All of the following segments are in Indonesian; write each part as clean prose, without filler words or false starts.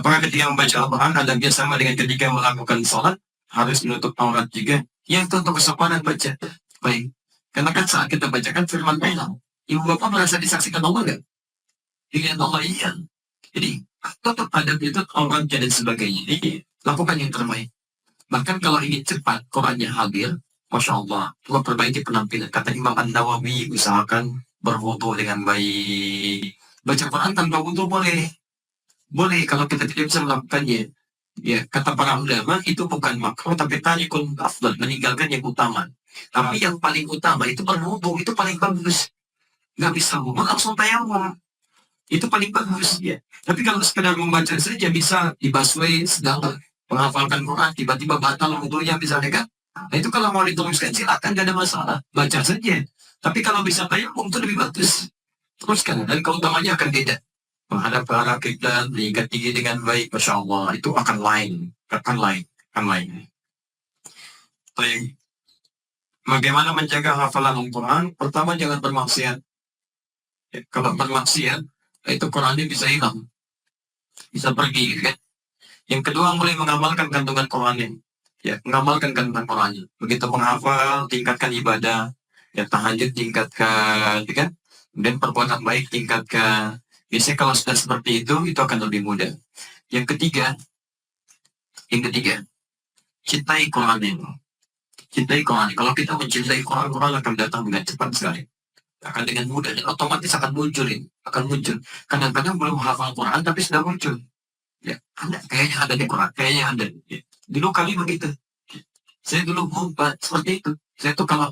Apakah ketika membaca Al-Quran adabnya sama dengan ketika melakukan sholat harus menutup aurat juga? Yang itu untuk kesopanan baca. Baik. Karena kan saat kita bacakan firman Allah, ibu bapak merasa disaksikan Allah nggak? Dilihat Allah iya. Jadi tutup adab itu auratnya dan sebagainya. Ini lakukan yang terbaik. Bahkan kalau ingin cepat Qurannya hadir, Masya Allah, Allah perbaiki penampilan. Kata Imam An-Nawawi, usahakan berwudu dengan baik. Baca Quran tanpa wudu boleh. Boleh kalau kita tidak bisa melakukannya. Ya, kata para ulama itu bukan makruh tapi tarikul afdal, meninggalkan yang utama. Tapi yang paling utama itu berwudu, itu paling bagus. Nggak bisa wudu langsung tayamum. Itu paling bagus ya. Tapi kalau sekedar membaca saja bisa dibasui segala menghafalkan Quran tiba-tiba batal wudunya misalnya kan. Nah itu kalau mau diteruskan silakan gak ada masalah. Baca saja. Tapi kalau bisa tayamum itu lebih bagus. Teruskan dan keutamanya akan beda. Menghadap ke arah kiblat, meningkat tinggi dengan baik, Masya Allah, itu akan lain. Akan lain. Baik. Bagaimana menjaga hafalan Al-Quran? Pertama, jangan bermaksiat. Ya, kalau bermaksiat, itu Qurannya bisa hilang. Bisa pergi, kan? Yang kedua, mulai mengamalkan kandungan Qurannya. Ya, mengamalkan kandungan Qurannya. Begitu menghafal, tingkatkan ibadah. Ya, tahajud tingkatkan, ya kan? Dan perbuatan baik tingkatkan. Biasanya kalau sudah seperti itu akan lebih mudah. Yang ketiga, cintai Quran. Cintai Quran. Kalau kita mencintai Quran, Quran akan datang dengan cepat sekali. Akan dengan mudah dan otomatis akan muncul. Kadang-kadang belum hafal Quran tapi sudah muncul. Ya, kayaknya ada di Quran, kayaknya ada. Ya. Dulu kami begitu. Saya dulu seperti itu. Saya tuh kalau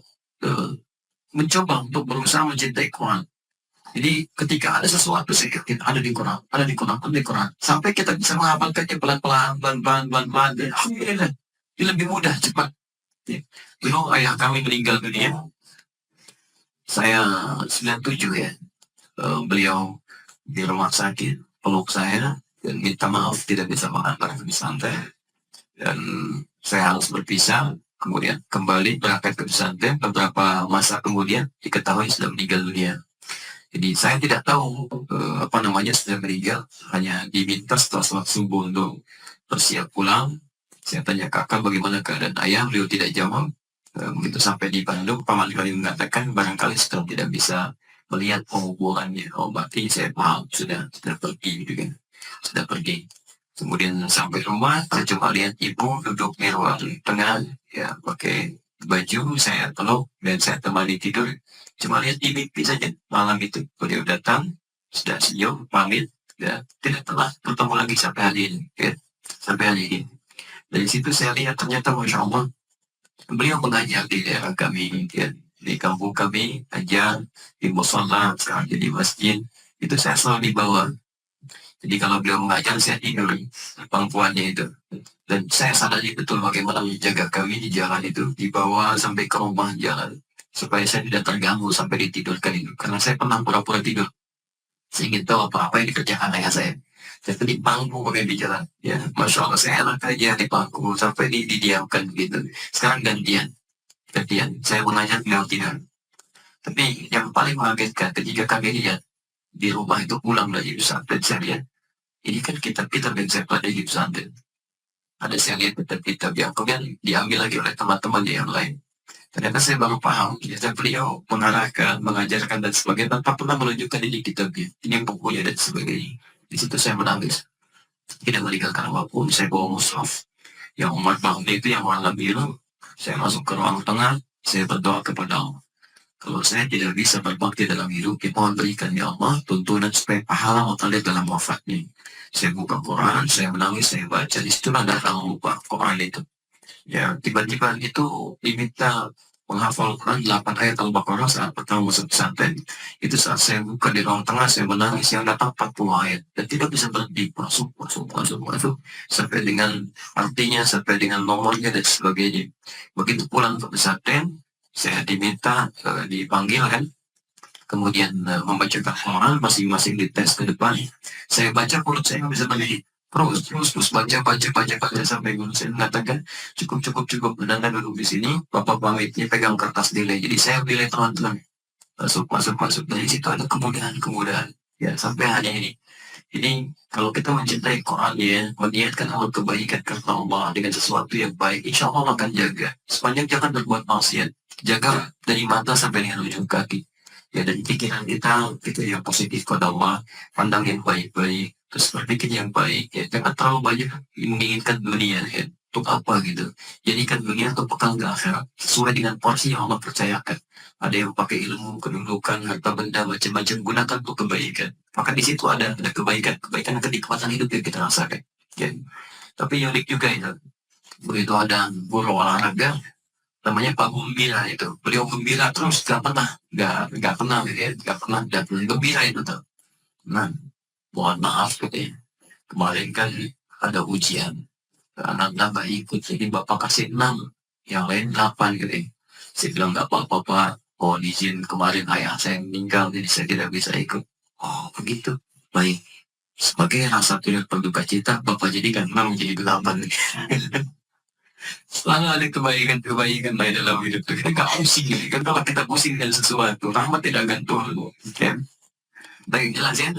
mencoba untuk berusaha mencintai Quran. Jadi ketika ada sesuatu saya yakin ada di Quran. Sampai kita bisa menghafalkannya pelan-pelan. Alhamdulillah. Ini lebih mudah, cepat. Ya. Dulu ayah kami meninggal dunia. Saya 97 ya. Beliau di rumah sakit, peluk saya, dan minta maaf tidak bisa mengantar di santai. Dan saya harus berpisah, kemudian kembali berangkat ke pesantren. Beberapa masa kemudian diketahui sudah meninggal dunia. Jadi saya tidak tahu sudah meninggal, hanya diminta setelah sholat subuh untuk bersiap pulang. Saya tanya kakak bagaimana keadaan ayah, beliau tidak jawab. Begitu sampai di Bandung, paman kami mengatakan barangkali sudah tidak bisa melihat penguburannya. Oh berarti saya paham sudah pergi gitu kan, sudah pergi. Kemudian sampai rumah, saya cuma lihat ibu duduk di ruang tengah, ya pakai baju, saya peluk dan saya temani tidur. Cuma lihat di mimpi saja malam itu. Beliau datang, sudah senyum, pamit, ya tidak telah bertemu lagi sampai hari ini. Ya, sampai hari ini. Dari situ saya lihat ternyata Masya Allah, beliau mengajar di daerah kami, ya, di kampung kami, ajar di musola, sekarang jadi masjid. Itu saya selalu dibawa. Jadi kalau beliau mengajar, saya tidur pangkuannya itu. Dan saya sadari betul bagaimana menjaga kami di jalan itu, dibawa sampai ke rumah jalan. Supaya saya tidak terganggu sampai ditidurkan itu. Karena saya pernah pura-pura tidur. Saya ingin tahu apa-apa yang dikerjakan ayah saya. Saya di pangku pakai di jalan. Ya, Masya Allah, saya enak aja di pangku sampai didiamkan gitu. Sekarang gantian. Saya mengajar beliau tidur. Tapi yang paling mengagetkan ketika kami lihat di rumah itu pulang dari pesantren, saya lihat ini kan kitab-kitab yang saya pelajari di pesantren. Ada saya lihat kitab-kitab yang kemudian diambil lagi oleh teman-temannya yang lain. Ternyata saya baru paham, ternyata beliau mengarahkan, mengajarkan dan sebagainya tanpa pernah menunjukkan ini kitabnya, ini bukunya dan sebagainya. Di situ saya menangis, tidak meninggalkan apapun. Saya bawa mushaf yang umat Bahmi itu yang warna biru. Saya masuk ke ruang tengah, saya berdoa kepada Allah. Kalau saya tidak bisa berbakti dalam hidup, mohon berikan ya Allah tuntunan supaya pahala mutalik dalam wafatnya. Saya buka Quran, saya menangis, saya baca, di situ ada buka Quran itu. Ya, tiba-tiba itu diminta menghafal Quran 8 ayat Al-Baqarah saat pertama masuk pesantren. Itu saat saya buka di ruang tengah, saya menangis, yang datang 40 ayat. Dan tidak bisa berhenti, masuk. Sampai dengan artinya, sampai dengan nomornya dan sebagainya. Begitu pulang ke pesantren, saya diminta, dipanggil kan, kemudian membacakan Quran, masing-masing dites ke depan. Saya baca, mulut saya nggak bisa berdiri. Terus baca sampai guru saya mengatakan cukup menanda duduk di sini, bapak pamitnya pegang kertas nilai. Jadi saya nilai teman-teman masuk. Dari situ ada kemudahan ya sampai hari ini. Jadi kalau kita mencintai Quran ya, meniatkan amal kebaikan karena Allah dengan sesuatu yang baik, insya Allah akan jaga. Sepanjang jangan berbuat maksiat, jaga dari mata sampai dengan ujung kaki. Ya dari pikiran kita yang positif pada Allah, pandang yang baik-baik, terus berpikir yang baik. Ya jangan terlalu banyak menginginkan dunia ya. Untuk apa gitu? Jadikan dunia untuk bekal ke akhirat sesuai dengan porsi yang Allah percayakan. Ada yang pakai ilmu, kedudukan, harta benda, macam-macam gunakan untuk kebaikan. Maka di situ ada kebaikan kenikmatan hidup yang kita rasakan. Ya. Tapi yang unik juga itu, begitu ada guru olahraga, namanya Pak Gembira itu. Beliau gembira terus, gak pernah, ya, gak pernah, gak pernah gembira itu tuh. Nah, mohon maaf gitu ya. Kemarin kan ada ujian, anak nggak ikut, jadi bapak kasih 6, yang lain 8 gitu ya. Saya bilang nggak apa-apa Pak, mohon izin kemarin ayah saya meninggal, jadi saya tidak bisa ikut. Oh begitu, baik. Sebagai rasa turut berduka cita, Bapak jadikan 6 menjadi 8. Selalu ada kebaikan-kebaikan lain dalam hidup. Kita gak pusing. Kan kalau kita pusing dengan sesuatu, rahmat tidak akan turun. Kan? Baik, jelas ya.